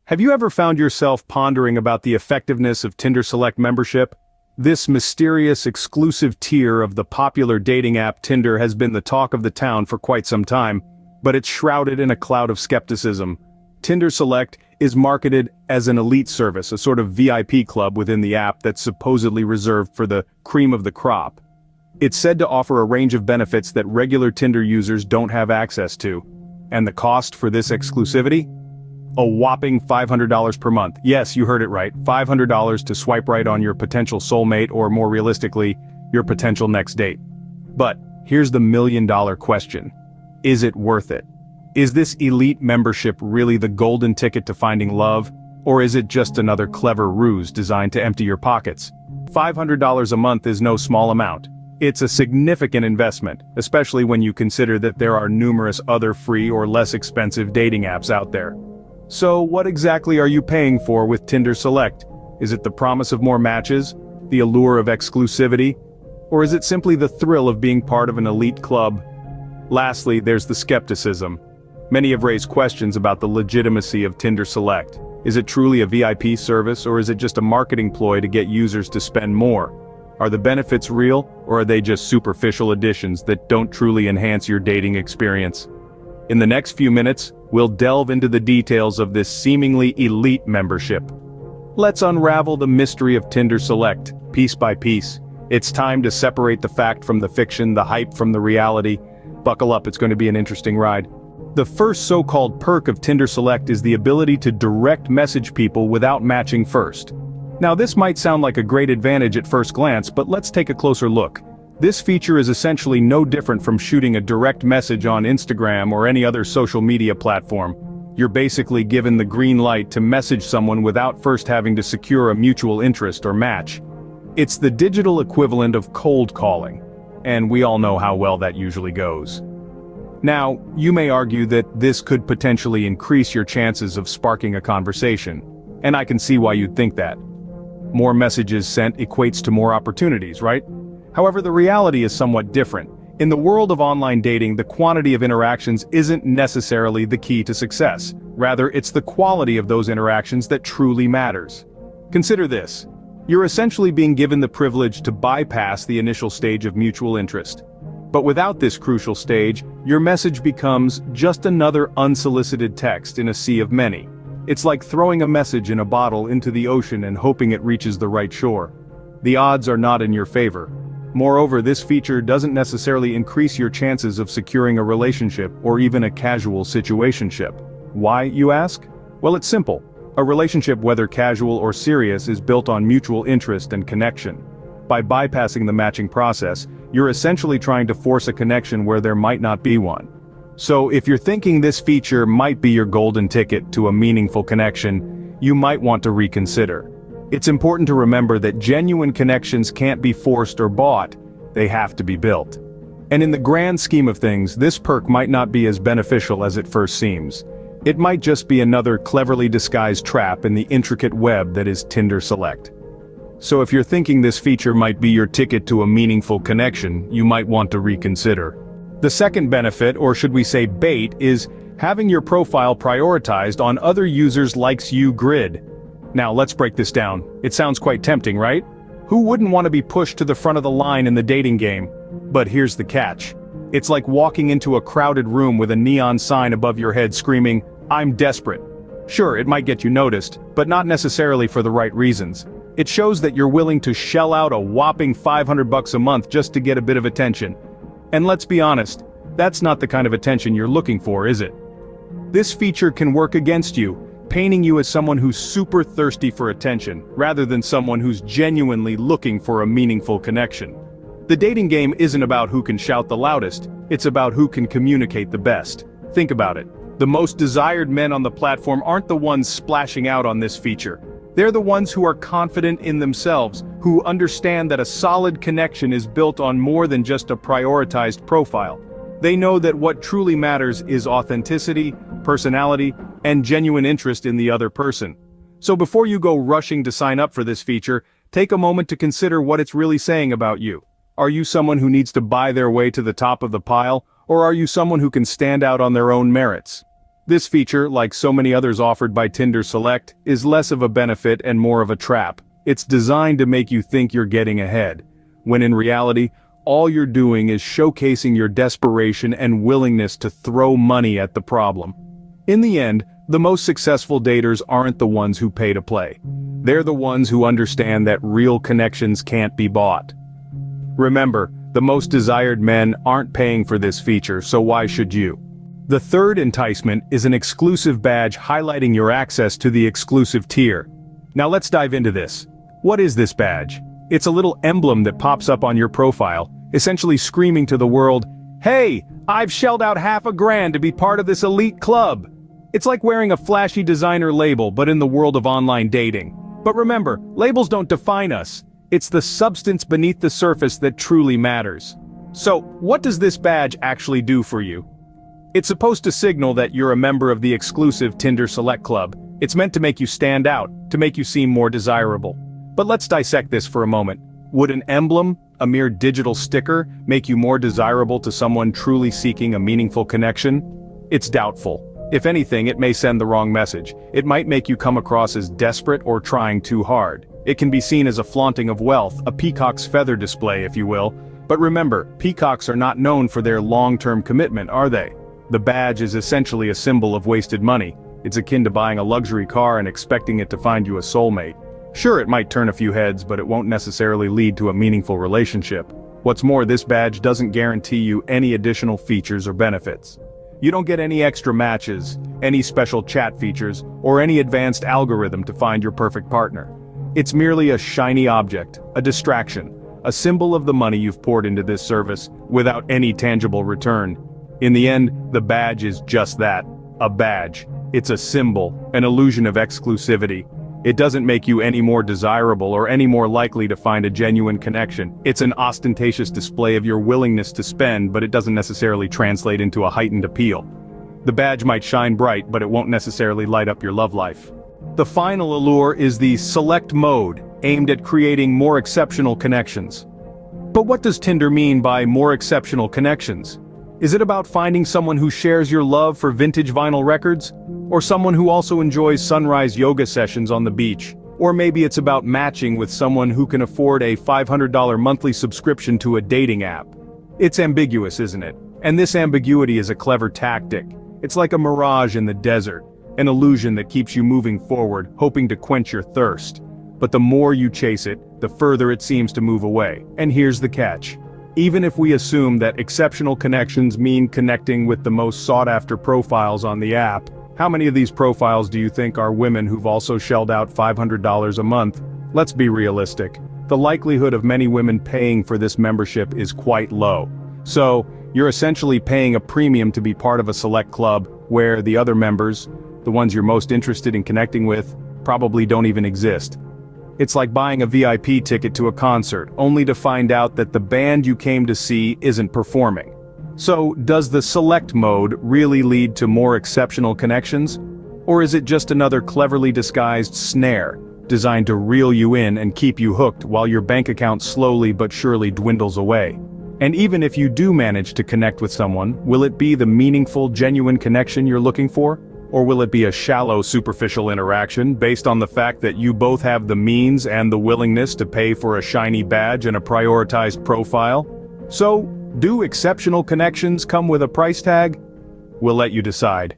Have you ever found yourself pondering about the effectiveness of Tinder Select membership? This mysterious exclusive tier of the popular dating app Tinder has been the talk of the town for quite some time, but it's shrouded in a cloud of skepticism. Tinder Select is marketed as an elite service, a sort of VIP club within the app that's supposedly reserved for the cream of the crop. It's said to offer a range of benefits that regular Tinder users don't have access to. And the cost for this exclusivity? A whopping $500 per month. Yes, you heard it right, $500 to swipe right on your potential soulmate, or more realistically, your potential next date. But here's the million-dollar question. Is it worth it? Is this elite membership really the golden ticket to finding love, or is it just another clever ruse designed to empty your pockets? $500 a month is no small amount. It's a significant investment, especially when you consider that there are numerous other free or less expensive dating apps out there. So what exactly are you paying for with Tinder Select? Is it the promise of more matches, the allure of exclusivity, or is it simply the thrill of being part of an elite club? Lastly, there's the skepticism. Many have raised questions about the legitimacy of Tinder Select. Is it truly a VIP service, or is it just a marketing ploy to get users to spend more? Are the benefits real, or are they just superficial additions that don't truly enhance your dating experience? In the next few minutes, we'll delve into the details of this seemingly elite membership. Let's unravel the mystery of Tinder Select, piece by piece. It's time to separate the fact from the fiction, the hype from the reality. Buckle up, it's going to be an interesting ride. The first so-called perk of Tinder Select is the ability to direct message people without matching first. Now this might sound like a great advantage at first glance, but let's take a closer look. This feature is essentially no different from shooting a direct message on Instagram or any other social media platform. You're basically given the green light to message someone without first having to secure a mutual interest or match. It's the digital equivalent of cold calling, and we all know how well that usually goes. Now, you may argue that this could potentially increase your chances of sparking a conversation, and I can see why you'd think that. More messages sent equates to more opportunities, right? However, the reality is somewhat different. In the world of online dating, the quantity of interactions isn't necessarily the key to success. Rather, it's the quality of those interactions that truly matters. Consider this. You're essentially being given the privilege to bypass the initial stage of mutual interest. But without this crucial stage, your message becomes just another unsolicited text in a sea of many. It's like throwing a message in a bottle into the ocean and hoping it reaches the right shore. The odds are not in your favor. Moreover, this feature doesn't necessarily increase your chances of securing a relationship or even a casual situationship. Why, you ask? Well, it's simple. A relationship, whether casual or serious, is built on mutual interest and connection. By bypassing the matching process, you're essentially trying to force a connection where there might not be one. So if you're thinking this feature might be your golden ticket to a meaningful connection, you might want to reconsider. It's important to remember that genuine connections can't be forced or bought, they have to be built. And in the grand scheme of things, this perk might not be as beneficial as it first seems. It might just be another cleverly disguised trap in the intricate web that is Tinder Select. So if you're thinking this feature might be your ticket to a meaningful connection, you might want to reconsider. The second benefit, or should we say bait, is having your profile prioritized on other users' likes you grid. Now let's break this down. It sounds quite tempting, right? Who wouldn't want to be pushed to the front of the line in the dating game? But here's the catch. It's like walking into a crowded room with a neon sign above your head screaming, "I'm desperate." Sure, it might get you noticed, but not necessarily for the right reasons. It shows that you're willing to shell out a whopping $500 a month just to get a bit of attention. And let's be honest, that's not the kind of attention you're looking for, is it? This feature can work against you, painting you as someone who's super thirsty for attention, rather than someone who's genuinely looking for a meaningful connection. The dating game isn't about who can shout the loudest, it's about who can communicate the best. Think about it. The most desired men on the platform aren't the ones splashing out on this feature. They're the ones who are confident in themselves, who understand that a solid connection is built on more than just a prioritized profile. They know that what truly matters is authenticity, personality, and genuine interest in the other person. So before you go rushing to sign up for this feature, take a moment to consider what it's really saying about you. Are you someone who needs to buy their way to the top of the pile, or are you someone who can stand out on their own merits? This feature, like so many others offered by Tinder Select, is less of a benefit and more of a trap. It's designed to make you think you're getting ahead, when in reality, all you're doing is showcasing your desperation and willingness to throw money at the problem. In the end, the most successful daters aren't the ones who pay to play. They're the ones who understand that real connections can't be bought. Remember, the most desired men aren't paying for this feature, so why should you? The third enticement is an exclusive badge highlighting your access to the exclusive tier. Now let's dive into this. What is this badge? It's a little emblem that pops up on your profile, essentially screaming to the world, "Hey, I've shelled out $500,000 to be part of this elite club." It's like wearing a flashy designer label, but in the world of online dating. But remember, labels don't define us. It's the substance beneath the surface that truly matters. So, what does this badge actually do for you? It's supposed to signal that you're a member of the exclusive Tinder Select Club. It's meant to make you stand out, to make you seem more desirable. But let's dissect this for a moment. Would an emblem, a mere digital sticker, make you more desirable to someone truly seeking a meaningful connection? It's doubtful. If anything, it may send the wrong message. It might make you come across as desperate or trying too hard. It can be seen as a flaunting of wealth, a peacock's feather display, if you will. But remember, peacocks are not known for their long-term commitment, are they? The badge is essentially a symbol of wasted money. It's akin to buying a luxury car and expecting it to find you a soulmate. Sure, it might turn a few heads, but it won't necessarily lead to a meaningful relationship. What's more, this badge doesn't guarantee you any additional features or benefits. You don't get any extra matches, any special chat features, or any advanced algorithm to find your perfect partner. It's merely a shiny object, a distraction, a symbol of the money you've poured into this service, without any tangible return. In the end, the badge is just that, a badge. It's a symbol, an illusion of exclusivity. It doesn't make you any more desirable or any more likely to find a genuine connection. It's an ostentatious display of your willingness to spend, but it doesn't necessarily translate into a heightened appeal. The badge might shine bright, but it won't necessarily light up your love life. The final allure is the select mode, aimed at creating more exceptional connections. But what does Tinder mean by more exceptional connections? Is it about finding someone who shares your love for vintage vinyl records? Or someone who also enjoys sunrise yoga sessions on the beach? Or maybe it's about matching with someone who can afford a $500 monthly subscription to a dating app. It's ambiguous, isn't it? And this ambiguity is a clever tactic. It's like a mirage in the desert, an illusion that keeps you moving forward, hoping to quench your thirst. But the more you chase it, the further it seems to move away. And here's the catch. Even if we assume that exceptional connections mean connecting with the most sought-after profiles on the app, how many of these profiles do you think are women who've also shelled out $500 a month? Let's be realistic. The likelihood of many women paying for this membership is quite low. So, you're essentially paying a premium to be part of a select club where the other members, the ones you're most interested in connecting with, probably don't even exist. It's like buying a VIP ticket to a concert, only to find out that the band you came to see isn't performing. So, does the select mode really lead to more exceptional connections? Or is it just another cleverly disguised snare, designed to reel you in and keep you hooked while your bank account slowly but surely dwindles away? And even if you do manage to connect with someone, will it be the meaningful, genuine connection you're looking for? Or will it be a shallow, superficial interaction based on the fact that you both have the means and the willingness to pay for a shiny badge and a prioritized profile? So, do exceptional connections come with a price tag? We'll let you decide.